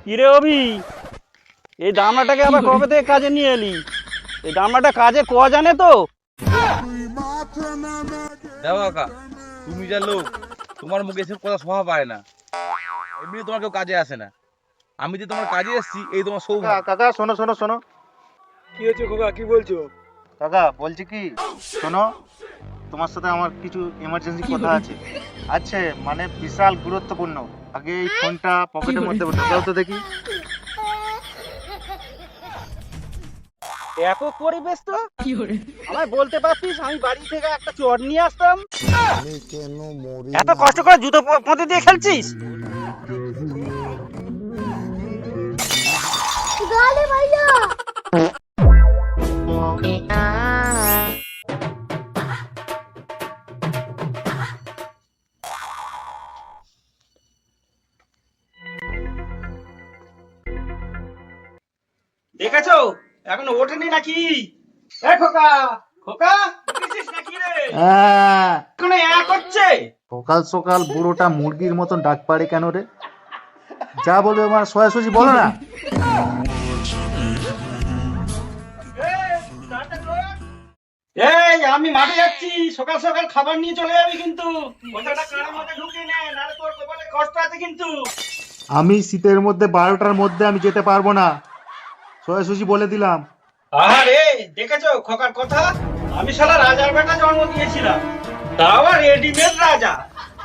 কিরে অভি, এই দামড়াটাকে আবার কবে থেকে কাজে নিয়ে এলি? এই দামড়াটা কাজে কোয়া জানে তো? দেখো কাকা, তুমি যা লোক, তোমার মুখে এসব কথা শোভা পায় না। এমনি তোমার কেউ কাজে আসে না। আমি যে তোমার কাজে এসেছি এই তোমার কাকা সৌভাগ্য। কাকা শোনো শোনো শোনো। কি হয়েছে খোকা, কি বলছো? কাকা বলছি কি, শোনো, তোমার সাথে আমার কিছু এমার্জেন্সি কথা আছে। আছে মানে বিশাল গুরুত্বপূর্ণ। আগে এই ফোনটা পকেটের মধ্যে ঢোকাও তো দেখি। এত পরিবেশ তো আমায় বলতে পারতিস, আমি বাড়ি থেকে একটা চট নিয়ে আসতাম। এত কষ্ট করে জুতো পথে দিয়ে খেলছিস? দেখেছো এখনো ওঠেনি নাকি? এ খোকা, খোকা উঠেছিস নাকি রে? এখনো করছে। সকাল সকাল বুড়োটা মুরগির মতন ডাক পাড়ে কেন রে? যা বলবে আমার সোজাসুজি বলো না। এই আমি মাঠে যাচ্ছি, সকাল সকাল খাবার নিয়ে চলে যাবি কিন্তু। কথাটা কানের মধ্যে ঢুকিয়ে নে, নাহলে তোর কপালে কষ্ট আছে কিন্তু। আমি শীতের মধ্যে 12টার মধ্যে আমি যেতে পারবো না, সোজাসুজি বলে দিলাম। আরে দেখেছো খোকার কথা? আমি শালা রাজার বেটা জন্ম দিয়েছিলাম, তাও আবার রেডিমেড রাজা।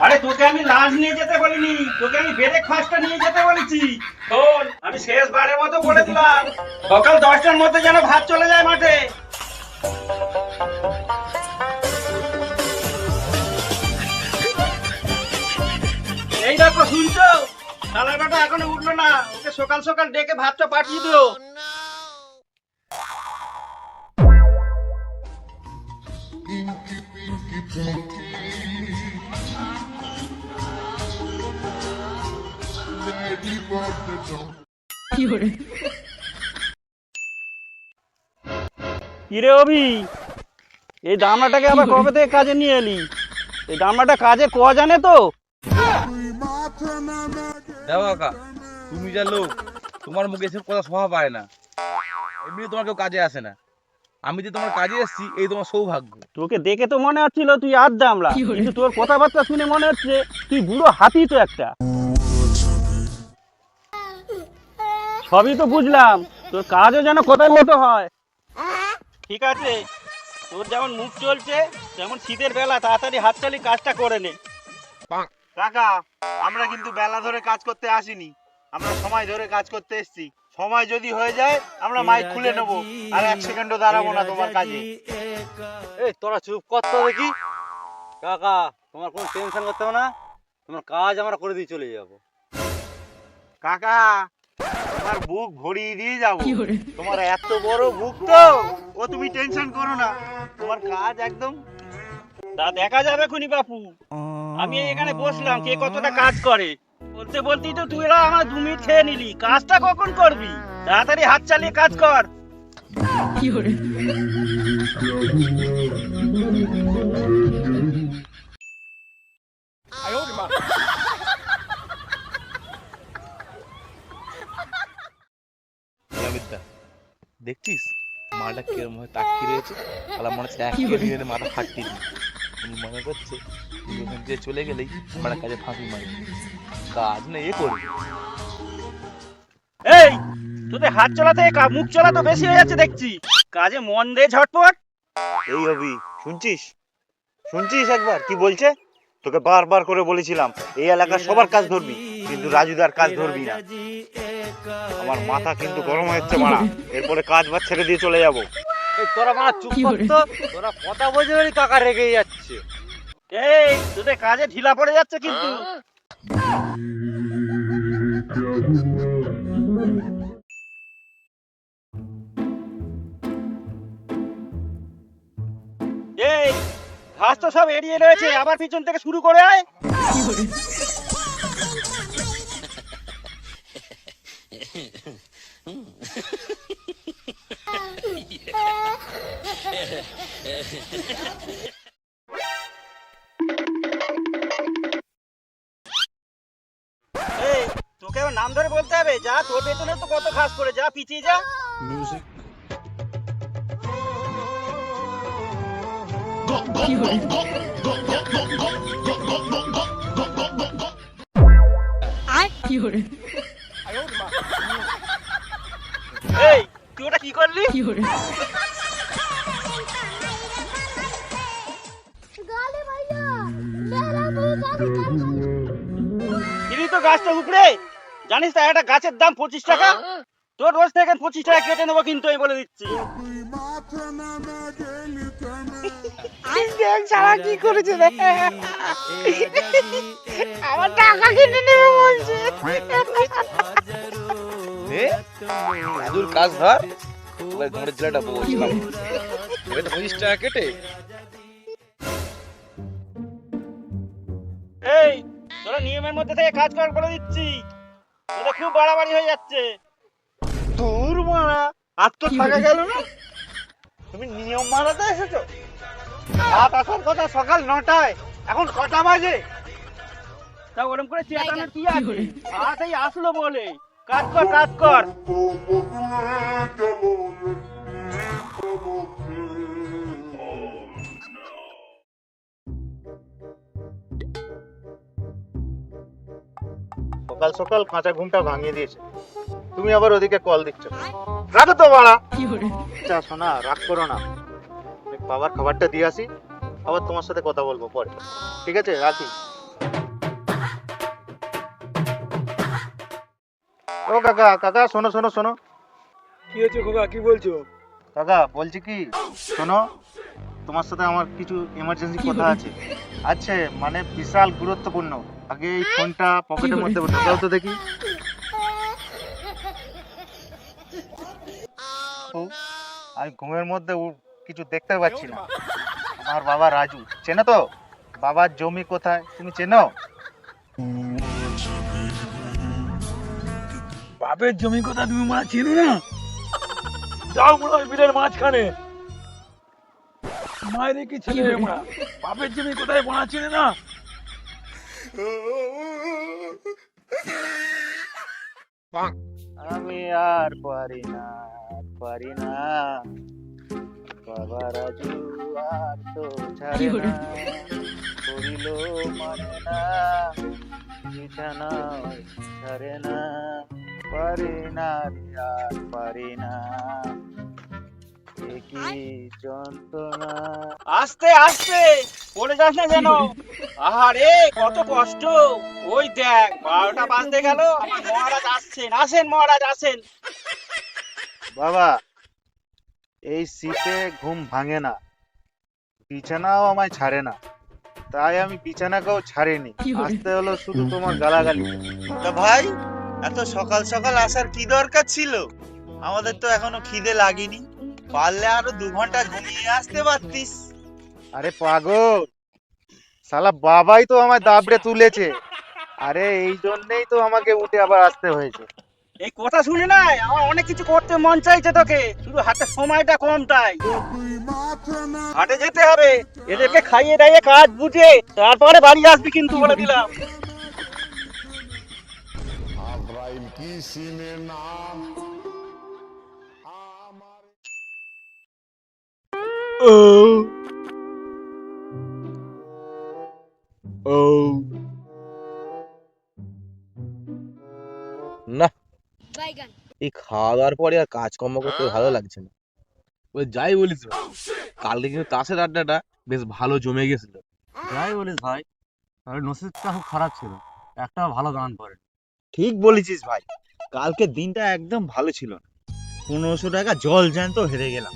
আরে তোকে আমি লাঞ্চ নিয়ে যেতে বলিনি, তোকে আমি ব্রেকফাস্টটা নিয়ে যেতে বলেছি। শোন, আমি শেষবারের মতো বলে দিলাম, সকাল 10টার মধ্যে যেন ভাত চলে যায় মাঠে। এই দেখো শুনছো, শালার বেটা এখনো উঠলো না, ওকে সকাল সকাল ডেকে ভাতটা পাঠিয়ে দিও। কিরে অভি, এই দামড়াটাকে আবার কবে থেকে কাজে নিয়ে এলি? এই দামড়াটা কাজে কোয়া জানে তো? দেখো কাকা, তুমি যা লোক, তোমার মুখে এসব কথা শোভা পায় না। এমনি তোমার কেউ কাজে আসে না। আমি যে তোমার কাজে এসেছি এই তোমার সৌভাগ্য। তোকে দেখে তো মনে হচ্ছিল তুই আর দামড়া, কিন্তু তোর কথাবার্তা শুনে মনে হচ্ছে তুই বুড়ো হাতি তো একটা। সবই তো বুঝলাম, তোর কাজও যেন কোথায় মতো হয়। ঠিক আছে, তোর যেমন মুখ চলছে তেমন শীতের বেলা তাড়াতাড়ি হাত চালি কাজটা করে নে। কাকা, আমরা কিন্তু বেলা ধরে কাজ করতে আসিনি, আমরা সময় ধরে কাজ করতে এসেছি। সময় যদি হয়ে যায় আমরা মাইক খুলে নেব, আর 1 সেকেন্ডও দাঁড়াবো না তোমার কাজে। এই তোরা চুপ কর তো দেখি। কাকা, তোমার কোনো টেনশন করতে হবে না, তোমার কাজ আমরা করে দিয়ে চলে যাব। কাকা, তোমার বুক ভরিয়ে দিয়ে যাব। তোমার এত বড় বুক তো, ও তুমি টেনশন করো না, তোমার কাজ একদম। তা দেখা যাবে খুনি বাপু। আমি এখানে বসলাম, কে কতটা কাজ করে। বলতে বলতেই তো তুই আমার 2 মিনিট খেয়ে নিলি। কাজটা কখন করবি? তাড়াতাড়ি হাত চালিয়ে কাজ কর। অমিতদা, দেখছিস মালটা কিরম হয় তাকিয়ে রয়েছে? তাহলে মনে হচ্ছে এক কেজি মাথা ফাটিয়ে দিই। উনি মনে করছে তুমি ওখান থেকে চলে গেলেই মানে কাজে ফাঁকি মারি। কাজ না এ করবে। এই তোদের হাত চলা থেকে মুখ চলা তো বেশি হয়ে যাচ্ছে দেখছি। কাজে মন দে ঝটপট। এই হবি, শুনছিস শুনছিস একবার কি বলছে? তোকে বারবার করে বলেছিলাম এই এলাকার সবার কাজ ধরবি, কিন্তু রাজুদার কাজ ধরবি না। আমার মাথা কিন্তু গরম হচ্ছে মারা, এরপরে কাজ বাজ ছেড়ে দিয়ে চলে যাব। এই তোরা মারা চুপ কর তো, তোরা কথা বলছে বলি কাকা রেগে যাচ্ছে। এই তোদের কাজে ঢিলা পড়ে যাচ্ছে কিন্তু। এই ঘাস তো সব এড়িয়ে রয়েছে, আবার পিছন থেকে শুরু করে আয়। এই তোকে নাম ধরে করে বলতে হবে? যা, তোর বেতনে তো কত ঘাস করে, যা পিছিয়ে যা। এই, তুই ওটা কি করলি? কিনি তো গাছটা উপরে, জানিস তো একটা গাছের দাম 25 টাকা। তোর রোজ থেকে 25 টাকা কেটে নেবো কিন্তু, আমি বলে দিচ্ছি। সারা কি করেছে দেখ, আমার টাকা কিনে নেবে বলছে। রাজুর কাজ ধর, এবার ঘরের জেলাটা বলছিলাম 25 টাকা কেটে। এই, তোরা নিয়মের মধ্যে থেকে কাজ কর বলে দিচ্ছি, তোরা খুব বাড়াবাড়ি হয়ে যাচ্ছে। তোর মারা আর তো টাকা গেল না, তুমি নিয়ম মারাতে এসেছো? রাত আসার কথা সকাল 9টায়, এখন কটা বাজে? তা ওরম করে চেঁচানোর কি আছে? রাতেই আসলো বলে, কাজ কর কাজ কর। সকাল সকাল কাঁচা ঘুমটা ভাঙিয়ে দিয়েছে, তুমি আবার ওদিকে কল দিচ্ছ। রাখো তো বাড়া। আচ্ছা শোনা, রাগ করো না, আমি বাবার খাবারটা দিয়ে আসি, আবার তোমার সাথে কথা বলবো পরে, ঠিক আছে? রাখি। ও কাকা, কাকা শোনো শোনো শোনো। কি হচ্ছে খোকা, কি বলছো? কাকা বলছি কি, শোনো, তোমার সাথে আমার কিছু এমার্জেন্সি কথা আছে। আছে মানে বিশাল গুরুত্বপূর্ণ। আগে এই ফোনটা পকেটের মধ্যে ঢোকাও তো দেখি। ও, আমি ঘুমের মধ্যে কিছু দেখতে পাচ্ছি না। আমার বাবা রাজু, চেনো তো? বাবার জমি কোথায় তুমি চেনো? বাপের জমি কথা তুমি মা চিনো না? যাও মনে হয় বিলের মাঝখানে, মায়ের কি ছেলে আমরা, বাপের জমি কোথায় মা চিনে না? আমি আর পারি না, আর পারি না, বাবা রাজু আর তো ছাড়ে না, করিল মানে না, বিছানা ছাড়ে না, পারি না রে, আর পারি না, এ কি যন্ত্রণা। আস্তে আস্তে, পড়ে যাস না যেন। আহারে কত কষ্ট। ওই দেখ 12টা বাজতে গেল, আমার মহারাজ আসছেন। আসেন মহারাজ আসেন। বাবা, এই শীতে ঘুম ভাঙে না, বিছানাও আমায় ছাড়ে না, তাই আমি বিছানাকেও ছাড়িনি, আসতে হলো শুধু তোমার গালাগালি। তা ভাই, এত সকাল সকাল আসার কি দরকার ছিল? আমাদের তো এখনো খিদে লাগেনি, পারলে আরো 2 ঘন্টা ঘুমিয়ে আসতে পারতিস। আরে পাগল, শালা বাবাই তো আমায় দাবড়ে তুলেছে, আরে এই জন্যই তো আমাকে উঠে আবার আসতে হয়েছে। এই কথা শুনে নাই আমার অনেক কিছু করতে মন চাইছে তোকে, শুধু হাতে সময়টা কম তাই। হাটে যেতে হবে, এদেরকে খাইয়ে দাইয়ে কাজ বুঝে তারপরে বাড়ি আসবি কিন্তু, বলে দিলাম। Abraham Kisimena. না, এই খাওয়া দাওয়ার পরে আর কাজকর্ম করতে ভালো লাগছে না। ওই যাই বলিস ভাই, কালকে কিন্তু তাসের আড্ডাটা বেশ ভালো জমে গেছিল। যাই বলিস ভাই, আর নসিবটা খুব খারাপ ছিল, একটা ভালো গান করে। ঠিক বলেছিস ভাই, কালকে দিনটা একদম ভালো ছিল না, 1500 টাকা জল জ্যান্ত হেরে গেলাম,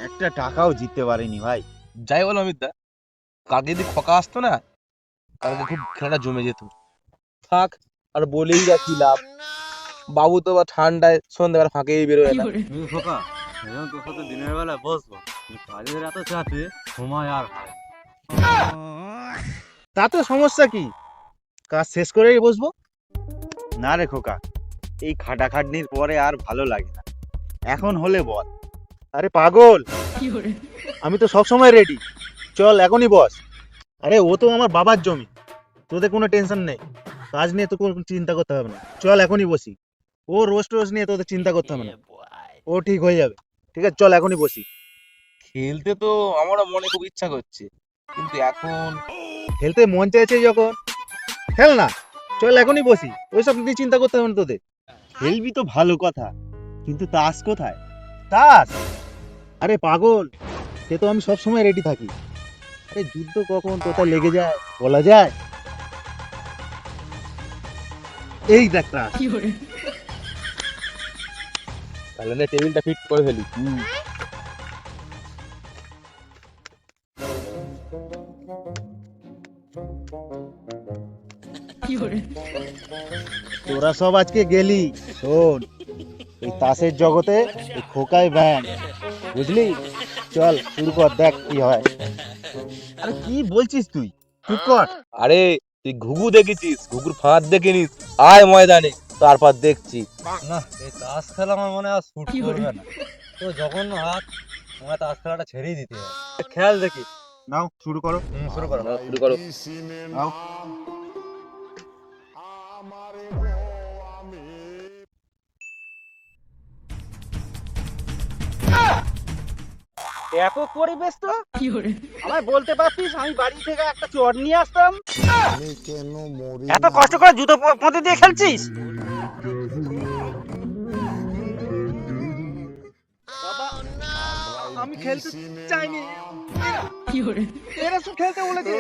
একটা টাকাও জিততে পারিনি ভাই। যাই বলো অমিত দা, কালকে যদি খোকা আসতো না, কালকে খুব খেলাটা জমে যেত। থাক, আর বলেই যা কি লাভ, বাবু তো বা ঠান্ডায় সন্ধ্যাবেলা ফাঁকেই বেরোয় না। খোকা, এখন তোর সাথে দিনের বেলায় বসবো, কাজের এত চাপে সময় আর হয়। তাতে সমস্যা কি, কাজ শেষ করেই বসবো। না রে খোকা, এই খাটাখাটনির পরে আর ভালো লাগে না, এখন হলে বল। আরে পাগল, আমি তো সব সময় রেডি, চল এখনই বস। আরে ও তো আমার বাবার জমি, তোদের কোনো টেনশন নেই। কাজ নিয়ে তো কোনো চিন্তা করতে হবে না, চল এখনই বসি। ও রোস্ট রোস্ট নিয়ে তোদের চিন্তা করতে হবে না, ও ঠিক হয়ে যাবে। ঠিক আছে, চল এখনই বসি। খেলতে তো আমারও মনে খুব ইচ্ছা করছে, কিন্তু এখন খেলতে মন চাইছে যখন খেল না, চল এখনই বসি, ওইসব নিয়ে চিন্তা করতে হবে না তোদের। খেলবি তো ভালো কথা, কিন্তু তাস কোথায়? তাস? আরে পাগল, সে তো আমি সবসময় রেডি থাকি। আরে যুদ্ধ কখন কোথায় লেগে যায় বলা যায়? এই দেখ তাস। তাহলে না টেবিলটা ফিট করে ফেলি। তোরা সব আজকে গেলি, শোন, এই তাসের জগতে এই খোকায় ব্যান, বুঝলি? চল শুরু কর, দেখ কি হয়। আরে কি বলছিস তুই, চুপ কর। আরে তুই ঘুঘু দেখেছিস, ঘুঘুর ফাঁদ দেখিনিস? আয় ময়দানে, তারপর দেখছি। না, এই তাস খেলা আমার মনে হয় শুট করবে না। তো জঘন্য হাত, মনে হয় তাস খেলাটা ছেড়েই দিতে হবে। খেয়াল দেখি। নাও শুরু করো। শুরু করো। শুরু করো। কি সিনেমা নাও। আমারে আমি এত পরিবেশ তো আমায় বলতে পারতিস, আমি বাড়ি থেকে একটা চট নিয়ে আসতাম। কেন মরি এত কষ্ট করে জুতো পুঁতে দিয়ে খেলছিস? আমি খেলতে চাইনি, এরা সব খেলতে বলেছে।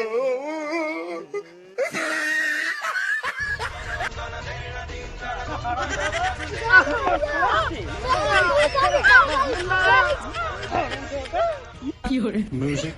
Music.